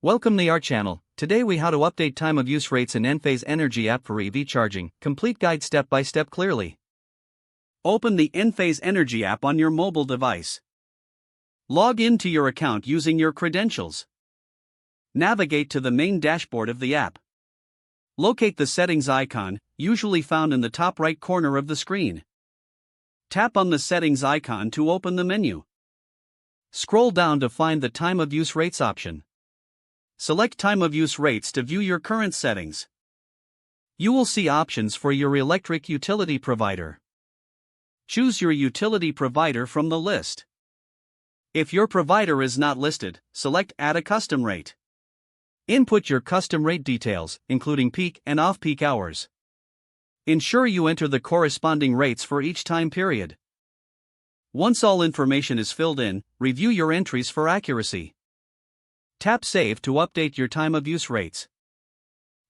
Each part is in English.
Welcome to our channel. Today we how to update time of use rates in Enphase Energy app for EV charging. Complete guide step by step clearly. Open the Enphase Energy app on your mobile device. Log in to your account using your credentials. Navigate to the main dashboard of the app. Locate the settings icon, usually found in the top right corner of the screen. Tap on the settings icon to open the menu. Scroll down to find the time of use rates option. Select time of use rates to view your current settings. You will see options for your electric utility provider. Choose your utility provider from the list. If your provider is not listed, select Add a custom rate. Input your custom rate details, including peak and off-peak hours. Ensure you enter the corresponding rates for each time period. Once all information is filled in, review your entries for accuracy. Tap Save to update your time of use rates.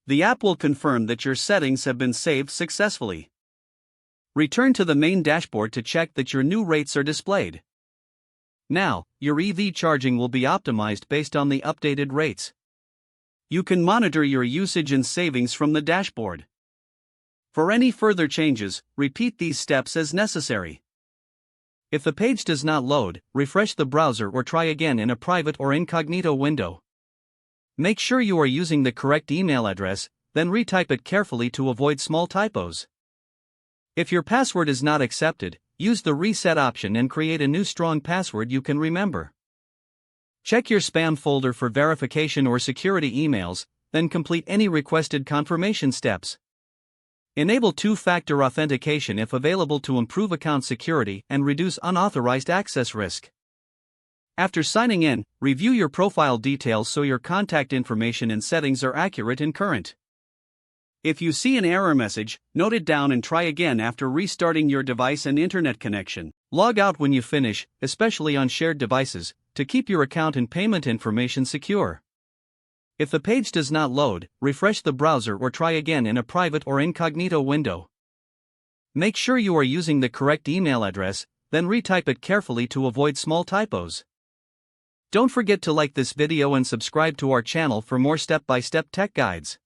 The app will confirm that your settings have been saved successfully. Return to the main dashboard to check that your new rates are displayed. Now, your EV charging will be optimized based on the updated rates. You can monitor your usage and savings from the dashboard. For any further changes, repeat these steps as necessary. If the page does not load, refresh the browser or try again in a private or incognito window. Make sure you are using the correct email address, then retype it carefully to avoid small typos. If your password is not accepted, use the reset option and create a new strong password you can remember. Check your spam folder for verification or security emails, then complete any requested confirmation steps. Enable two-factor authentication if available to improve account security and reduce unauthorized access risk. After signing in, review your profile details so your contact information and settings are accurate and current. If you see an error message, note it down and try again after restarting your device and internet connection. Log out when you finish, especially on shared devices, to keep your account and payment information secure. If the page does not load, refresh the browser or try again in a private or incognito window. Make sure you are using the correct email address, then retype it carefully to avoid small typos. Don't forget to like this video and subscribe to our channel for more step-by-step tech guides.